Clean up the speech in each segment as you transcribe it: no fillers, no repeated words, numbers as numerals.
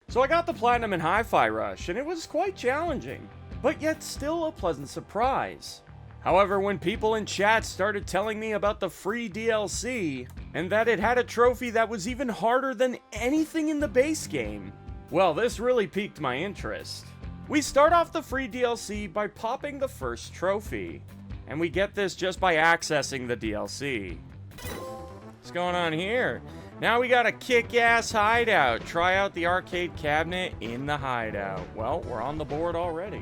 So I got the Platinum in Hi-Fi Rush, and it was quite challenging, but yet still a pleasant surprise. However, when people in chat started telling me about the free DLC, and that it had a trophy that was even harder than anything in the base game, well, this really piqued my interest. We start off the free DLC by popping the first trophy, and we get this just by accessing the DLC. What's going on here? Now we got a kick-ass hideout. Try out the arcade cabinet in the hideout. Well, we're on the board already.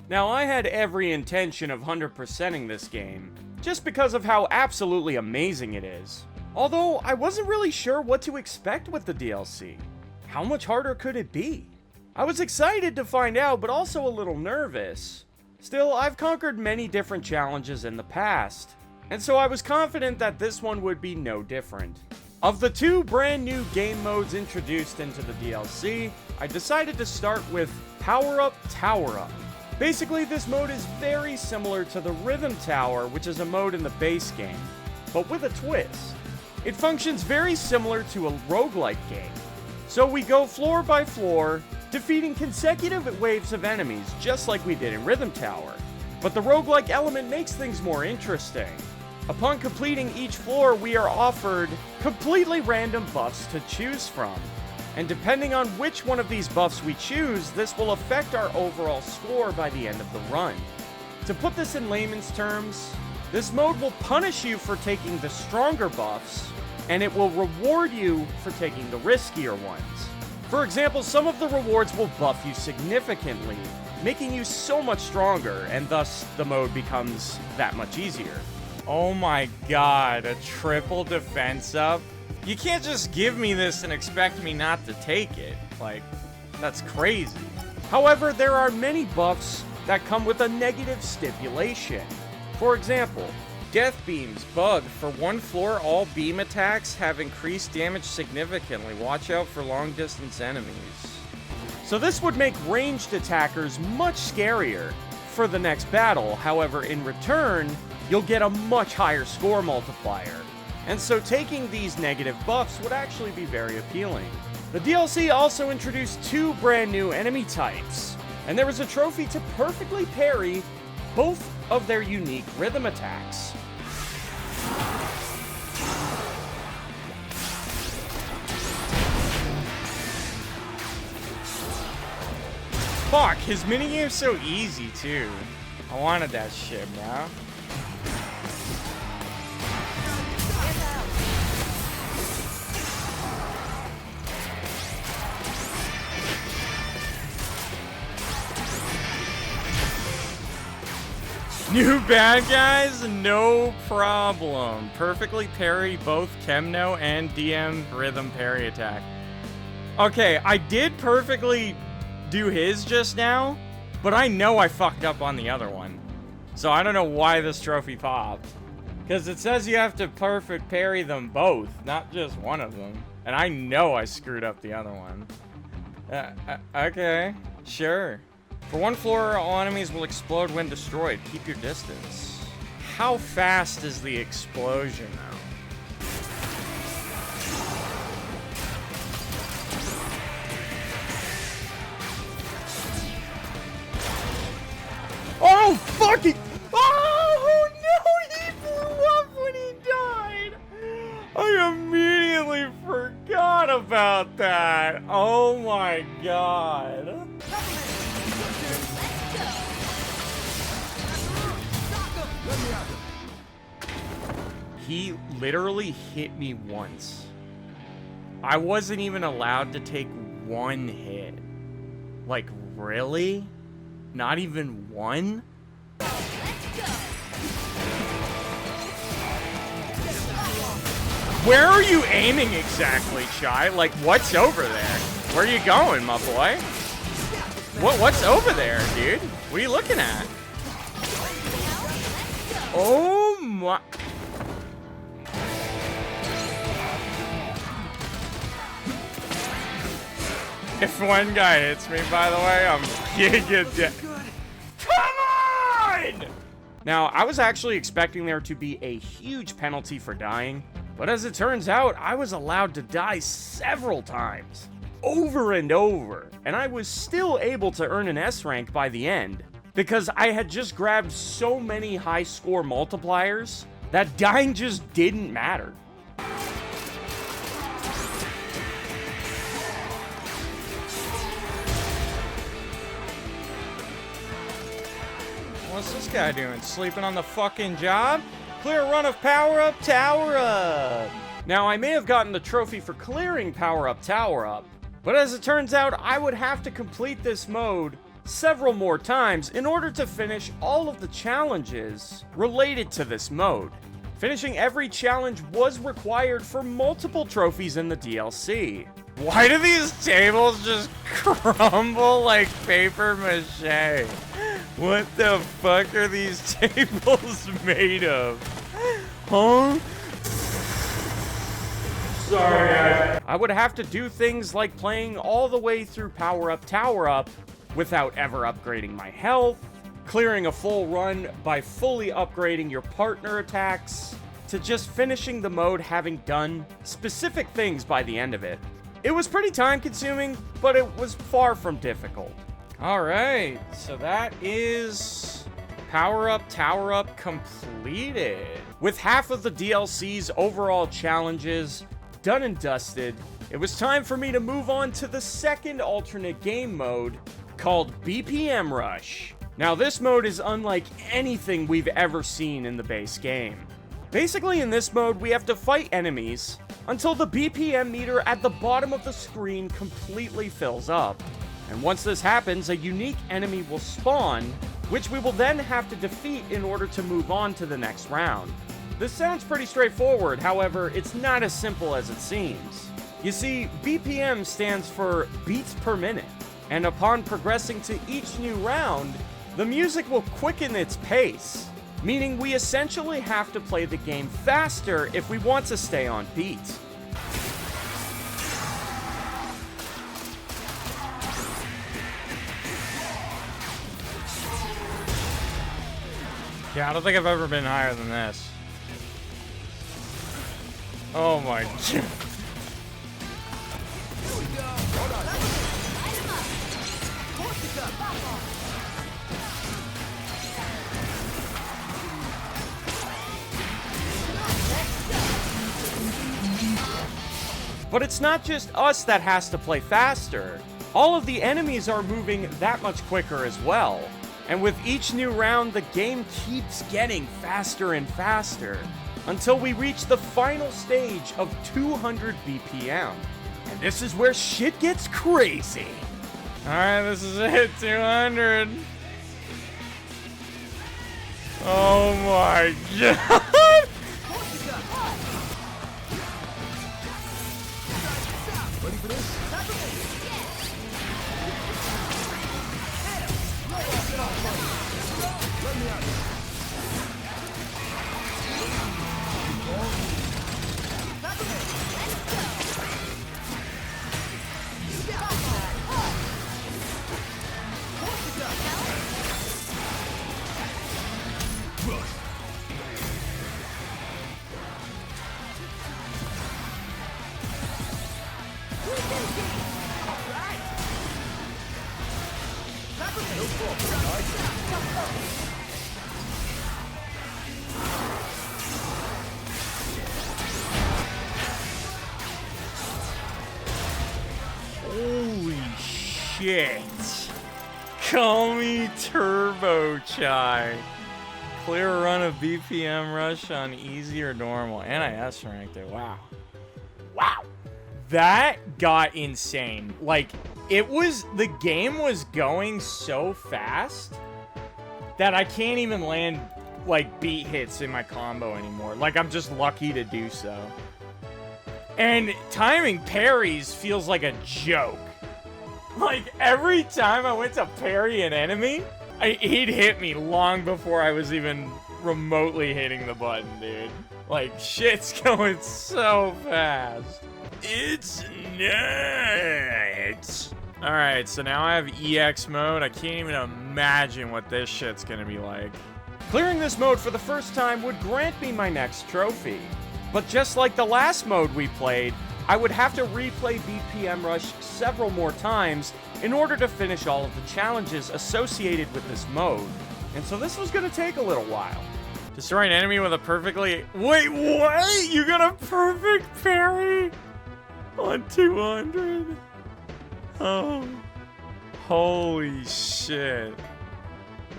Now, I had every intention of 100%ing this game, just because of how absolutely amazing it is. Although, I wasn't really sure what to expect with the DLC. How much harder could it be? I was excited to find out, but also a little nervous. Still, I've conquered many different challenges in the past, and so I was confident that this one would be no different. Of the two brand new game modes introduced into the DLC, I decided to start with Power Up, Tower Up. Basically, this mode is very similar to the Rhythm Tower, which is a mode in the base game, but with a twist. It functions very similar to a roguelike game. So we go floor by floor, defeating consecutive waves of enemies, just like we did in Rhythm Tower. But the roguelike element makes things more interesting. Upon completing each floor, we are offered completely random buffs to choose from. And depending on which one of these buffs we choose, this will affect our overall score by the end of the run. To put this in layman's terms, this mode will punish you for taking the stronger buffs, and it will reward you for taking the riskier ones. For example, some of the rewards will buff you significantly, making you so much stronger, and thus the mode becomes that much easier. Oh my god, a triple defense up? You can't just give me this and expect me not to take it. Like, that's crazy. However, there are many buffs that come with a negative stipulation. For example, Death Beams bug. For one floor, all beam attacks have increased damage significantly. Watch out for long distance enemies. So this would make ranged attackers much scarier for the next battle. However, in return, you'll get a much higher score multiplier. And so taking these negative buffs would actually be very appealing. The DLC also introduced two brand new enemy types, and there was a trophy to perfectly parry both of their unique rhythm attacks. Fuck, his minigame's so easy too. I wanted that shit now. New bad guys? No problem. Perfectly parry both Chemno and DM rhythm parry attack. Okay, I did perfectly do his just now, but I know I fucked up on the other one. So I don't know why this trophy popped. Because it says you have to perfect parry them both, not just one of them. And I know I screwed up the other one. Okay, sure. For one floor, all enemies will explode when destroyed. Keep your distance. How fast is the explosion, though? Oh, fucking... Oh, no, he blew up when he died! I immediately forgot about that. Oh, my God. He literally hit me once. I wasn't even allowed to take one hit. Like, really? Not even one? Where are you aiming exactly, Chai? Like, what's over there? Where are you going, my boy? What's over there, dude? What are you looking at? Oh my... If one guy hits me, by the way, I'm giga dead. Come on! Now, I was actually expecting there to be a huge penalty for dying, but as it turns out, I was allowed to die several times. over and over, and I was still able to earn an S rank by the end, because I had just grabbed so many high score multipliers that dying just didn't matter. What's this guy doing? Sleeping on the fucking job? Clear a run of Power Up, Tower Up! Now, I may have gotten the trophy for clearing Power Up, Tower Up, but as it turns out, I would have to complete this mode several more times in order to finish all of the challenges related to this mode. Finishing every challenge was required for multiple trophies in the DLC. Why do these tables just crumble like paper mache? What the fuck are these tables made of? Huh? Sorry, guys. I would have to do things like playing all the way through Power Up, Tower Up without ever upgrading my health, clearing a full run by fully upgrading your partner attacks, to just finishing the mode having done specific things by the end of it. It was pretty time consuming, but it was far from difficult. Alright, so that is Power Up, Tower Up completed. With half of the DLC's overall challenges done and dusted, it was time for me to move on to the second alternate game mode called BPM Rush. Now, this mode is unlike anything we've ever seen in the base game. Basically, in this mode, we have to fight enemies until the BPM meter at the bottom of the screen completely fills up. And once this happens, a unique enemy will spawn, which we will then have to defeat in order to move on to the next round. This sounds pretty straightforward, however, it's not as simple as it seems. You see, BPM stands for beats per minute, and upon progressing to each new round, the music will quicken its pace, meaning we essentially have to play the game faster if we want to stay on beat. Yeah, I don't think I've ever been higher than this. Oh my god. But it's not just us that has to play faster. All of the enemies are moving that much quicker as well. And with each new round, the game keeps getting faster and faster until we reach the final stage of 200 BPM. And this is where shit gets crazy. Alright, this is it, 200. Oh my god. Holy shit. Call me Turbo Chai. Clear a run of BPM Rush on easy or normal. And I S ranked it. Wow. Wow. That got insane. Like, the game was going so fast that I can't even land, like, beat hits in my combo anymore. Like, I'm just lucky to do so. And timing parries feels like a joke. Like, every time I went to parry an enemy, he'd hit me long before I was even remotely hitting the button, dude. Like, shit's going so fast. It's nuts. Alright, so now I have EX mode. I can't even imagine what this shit's gonna be like. Clearing this mode for the first time would grant me my next trophy. But just like the last mode we played, I would have to replay BPM Rush several more times in order to finish all of the challenges associated with this mode. And so this was going to take a little while. Destroy an enemy with a perfectly... Wait, what? You got a perfect parry? On 200? Oh. Holy shit.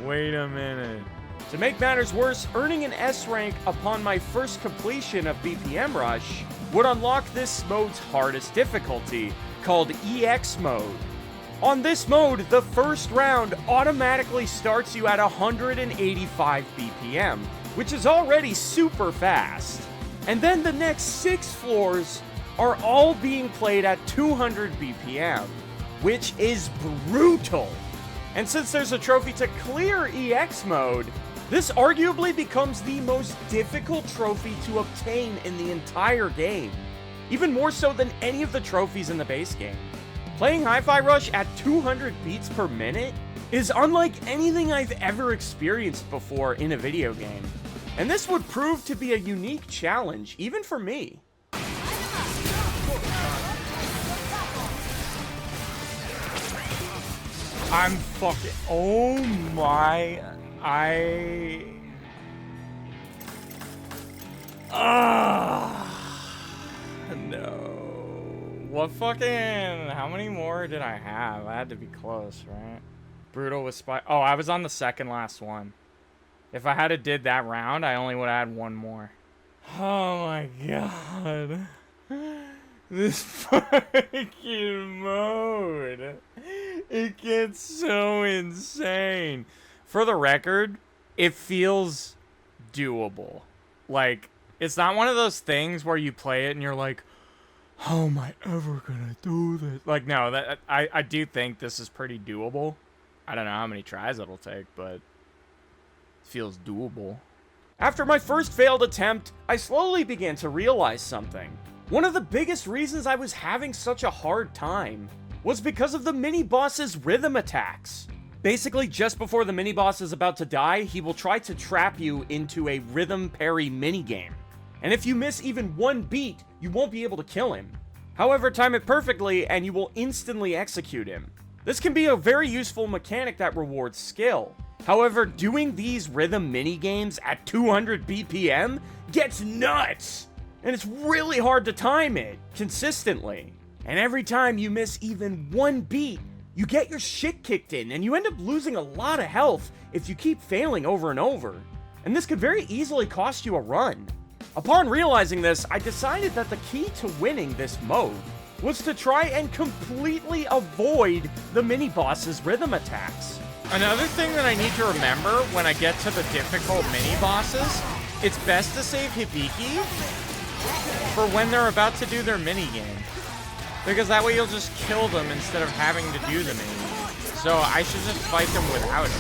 Wait a minute. To make matters worse, earning an S rank upon my first completion of BPM Rush would unlock this mode's hardest difficulty, called EX mode. On this mode, the first round automatically starts you at 185 BPM, which is already super fast. And then the next 6 floors are all being played at 200 BPM, which is brutal. And since there's a trophy to clear EX mode, this arguably becomes the most difficult trophy to obtain in the entire game, even more so than any of the trophies in the base game. Playing Hi-Fi Rush at 200 beats per minute is unlike anything I've ever experienced before in a video game, and this would prove to be a unique challenge, even for me. I'm fucking... Oh my... No. What fucking... How many more did I have? I had to be close, right? Brutal with spy... Oh, I was on the second last one. If I had did that round, I only would have had one more. Oh my god. This fucking mode. It gets so insane. For the record, it feels doable. Like, it's not one of those things where you play it and you're like, how am I ever gonna do this? Like, no, that I do think this is pretty doable. I don't know how many tries it'll take, but it feels doable. After my first failed attempt, I slowly began to realize something. One of the biggest reasons I was having such a hard time was because of the mini-boss's rhythm attacks. Basically, just before the mini-boss is about to die, he will try to trap you into a rhythm parry minigame. And if you miss even one beat, you won't be able to kill him. However, time it perfectly and you will instantly execute him. This can be a very useful mechanic that rewards skill. However, doing these rhythm minigames at 200 BPM gets nuts! And it's really hard to time it consistently. And every time you miss even one beat, you get your shit kicked in and you end up losing a lot of health if you keep failing over and over. And this could very easily cost you a run. Upon realizing this, I decided that the key to winning this mode was to try and completely avoid the mini-boss's rhythm attacks. Another thing that I need to remember when I get to the difficult mini-bosses, it's best to save Hibiki for when they're about to do their minigame. Because that way you'll just kill them instead of having to do the mini. So I should just fight them without it.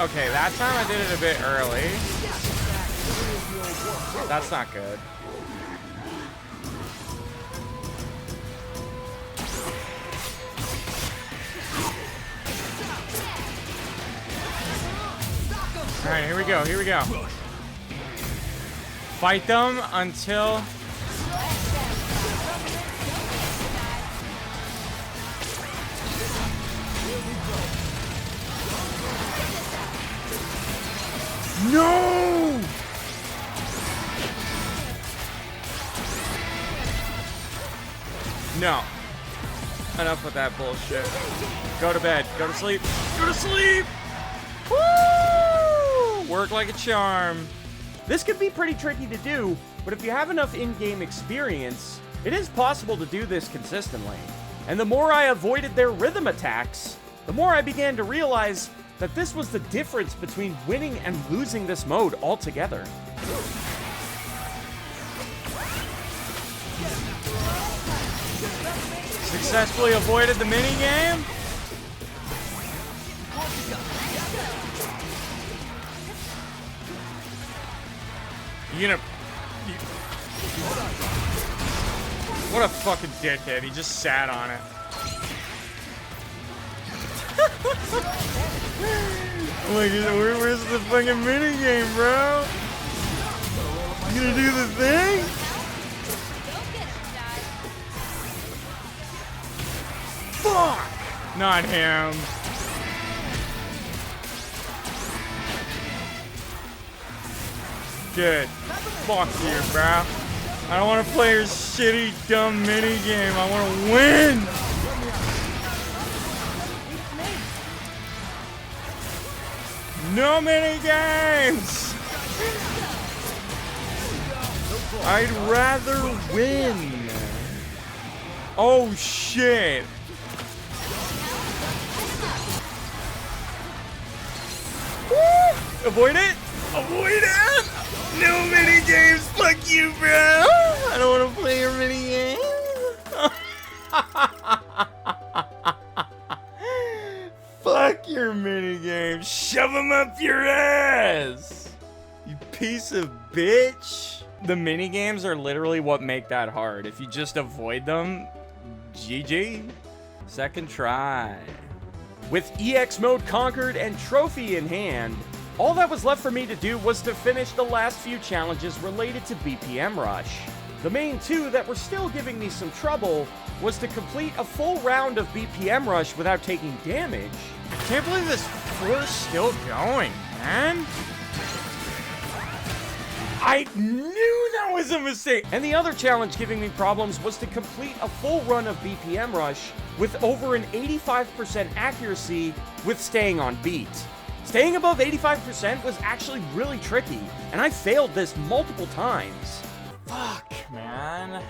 Okay, that time I did it a bit early. That's not good. Alright, here we go, here we go. Fight them until... No! No. Enough with that bullshit. Go to bed. Go to sleep. Go to sleep! Woo! Work like a charm. This can be pretty tricky to do, but if you have enough in-game experience, it is possible to do this consistently. And the more I avoided their rhythm attacks, the more I began to realize that this was the difference between winning and losing this mode altogether. Successfully avoided the minigame. What a fucking dickhead. He just sat on it. Like, where's the fucking minigame, bro? You gonna do the thing? Fuck! Not him. Good. Fuck you, bro. I don't want to play your shitty, dumb minigame. I want to win! No minigames! I'd rather win. Oh, shit. Woo! Avoid it! Avoid it! No mini games, fuck you, bro! I don't want to play your mini game. Fuck your mini game. Shove them up your ass! You piece of bitch. The mini games are literally what make that hard. If you just avoid them, GG. Second try. With EX mode conquered and trophy in hand, all that was left for me to do was to finish the last few challenges related to BPM Rush. The main two that were still giving me some trouble was to complete a full round of BPM Rush without taking damage. I can't believe this floor's still going, man. I knew that was a mistake. And the other challenge giving me problems was to complete a full run of BPM Rush with over an 85% accuracy with staying on beat. Staying above 85% was actually really tricky, and I failed this multiple times. Fuck, man.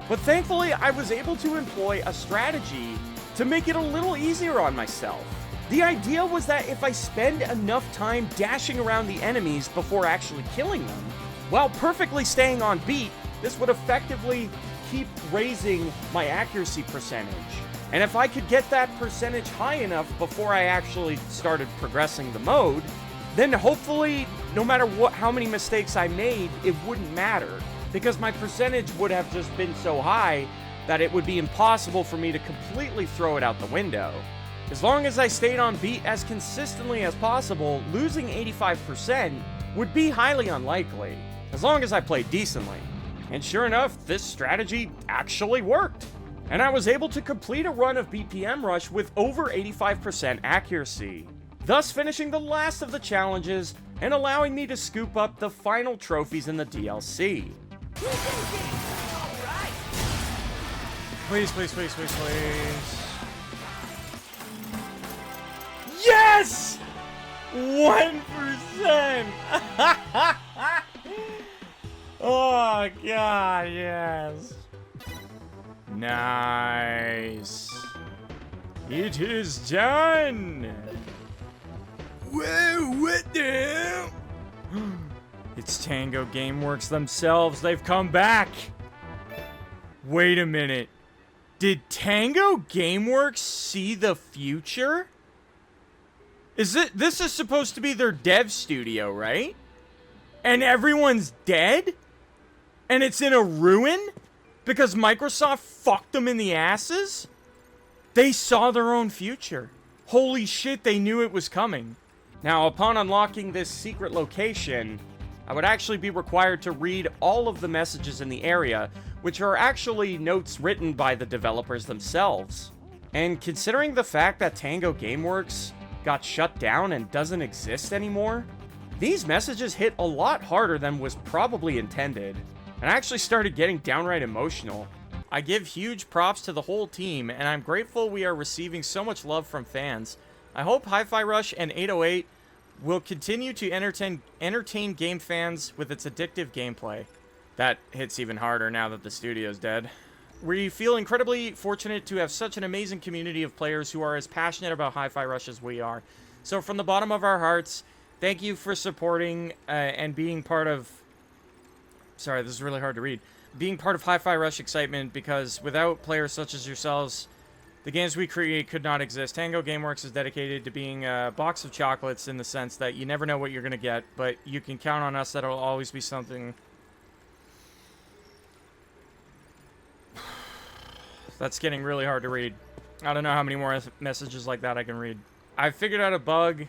But thankfully, I was able to employ a strategy to make it a little easier on myself. The idea was that if I spend enough time dashing around the enemies before actually killing them, while perfectly staying on beat, this would effectively keep raising my accuracy percentage. And if I could get that percentage high enough before I actually started progressing the mode, then hopefully, no matter how many mistakes I made, it wouldn't matter. Because my percentage would have just been so high that it would be impossible for me to completely throw it out the window. As long as I stayed on beat as consistently as possible, losing 85% would be highly unlikely, as long as I played decently. And sure enough, this strategy actually worked. And I was able to complete a run of BPM Rush with over 85% accuracy, thus finishing the last of the challenges and allowing me to scoop up the final trophies in the DLC. Please, please, please, please, please. Yes! 1%! Oh, God, yes. Nice. It is done. Whoa, what the hell? It's Tango Gameworks themselves. They've come back. Wait a minute. Did Tango Gameworks see the future? This is supposed to be their dev studio, right? And everyone's dead? And it's in a ruin? Because Microsoft fucked them in the asses? They saw their own future. Holy shit, they knew it was coming. Now, upon unlocking this secret location, I would actually be required to read all of the messages in the area, which are actually notes written by the developers themselves. And considering the fact that Tango Gameworks got shut down and doesn't exist anymore, these messages hit a lot harder than was probably intended. And I actually started getting downright emotional. I give huge props to the whole team, and I'm grateful we are receiving so much love from fans. I hope Hi-Fi Rush and 808 will continue to entertain game fans with its addictive gameplay. That hits even harder now that the studio's dead. We feel incredibly fortunate to have such an amazing community of players who are as passionate about Hi-Fi Rush as we are. So from the bottom of our hearts, thank you for supporting and being part of... Sorry, this is really hard to read. Being part of Hi-Fi Rush excitement, because without players such as yourselves, the games we create could not exist. Tango Gameworks is dedicated to being a box of chocolates in the sense that you never know what you're going to get, but you can count on us that it'll always be something... That's getting really hard to read. I don't know how many more messages like that I can read. I've figured out a bug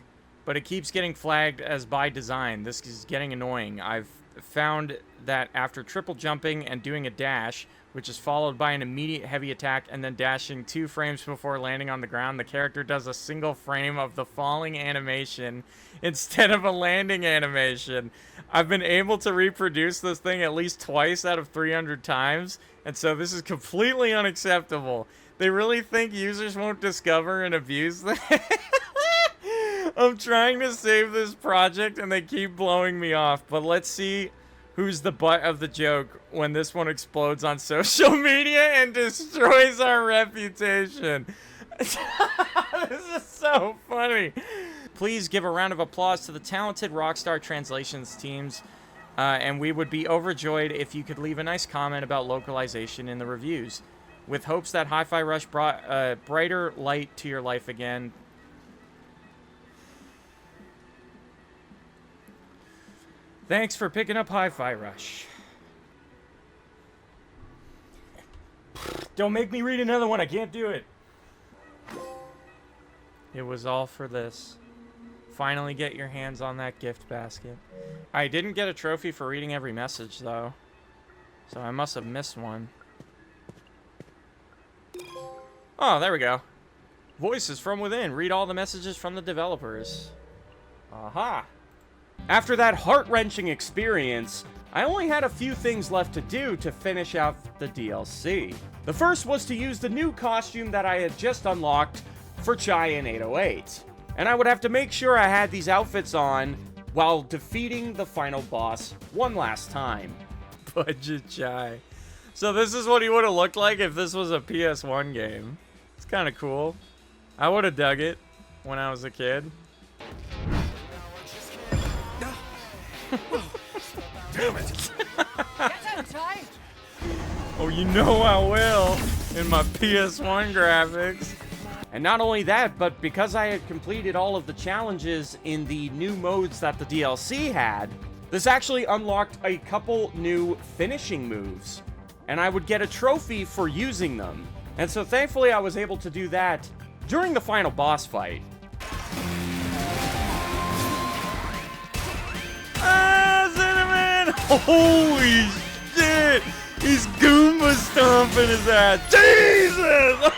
but it keeps getting flagged as by design. This is getting annoying. I've found that after triple jumping and doing a dash, which is followed by an immediate heavy attack and then dashing 2 frames before landing on the ground, the character does a single frame of the falling animation instead of a landing animation. I've been able to reproduce this thing at least twice out of 300 times, and so this is completely unacceptable. They really think users won't discover and abuse this? I'm trying to save this project and they keep blowing me off, but let's see who's the butt of the joke when this one explodes on social media and destroys our reputation. This is so funny. Please give a round of applause to the talented Rockstar Translations teams, and we would be overjoyed if you could leave a nice comment about localization in the reviews. With hopes that Hi-Fi Rush brought a brighter light to your life again. Thanks for picking up Hi-Fi Rush. Don't make me read another one. I can't do it. It was all for this. Finally get your hands on that gift basket. I didn't get a trophy for reading every message, though. So I must have missed one. Oh, there we go. Voices from within. Read all the messages from the developers. Aha. After that heart-wrenching experience, I only had a few things left to do to finish out the DLC. The first was to use the new costume that I had just unlocked for Chai in 808. And I would have to make sure I had these outfits on while defeating the final boss one last time. Budget Chai. So this is what he would have looked like if this was a PS1 game. It's kind of cool. I would have dug it when I was a kid. Damn it! Oh, you know I will in my PS1 graphics. And not only that, but because I had completed all of the challenges in the new modes that the DLC had, this actually unlocked a couple new finishing moves. And I would get a trophy for using them. And so thankfully I was able to do that during the final boss fight. Ah, Cinnamon! Holy shit! He's Goomba stomping his ass. Jesus!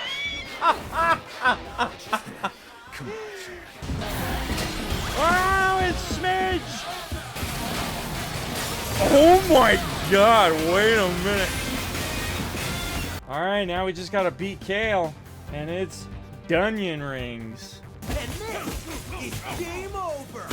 Wow, it's Smidge! Oh my god, wait a minute. Alright, now we just gotta beat Kale. And it's Dunyan Rings. And this is game over!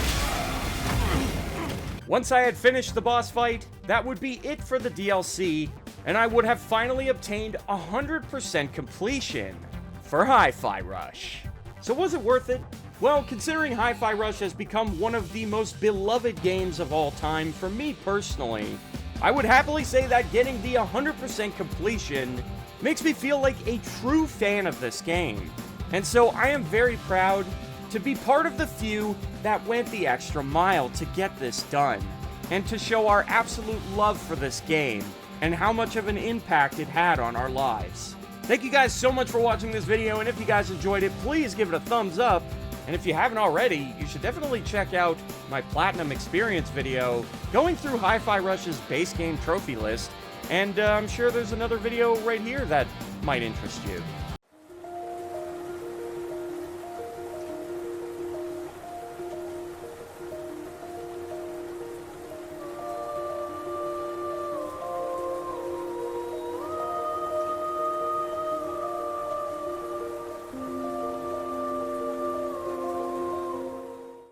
Once I had finished the boss fight, that would be it for the DLC, and I would have finally obtained 100% completion for Hi-Fi Rush. So was it worth it? Well, considering Hi-Fi Rush has become one of the most beloved games of all time for me personally, I would happily say that getting the 100% completion makes me feel like a true fan of this game. And so I am very proud to be part of the few that went the extra mile to get this done, and to show our absolute love for this game, and how much of an impact it had on our lives. Thank you guys so much for watching this video, and if you guys enjoyed it, please give it a thumbs up, and if you haven't already, you should definitely check out my Platinum Experience video going through Hi-Fi Rush's base game trophy list, and I'm sure there's another video right here that might interest you.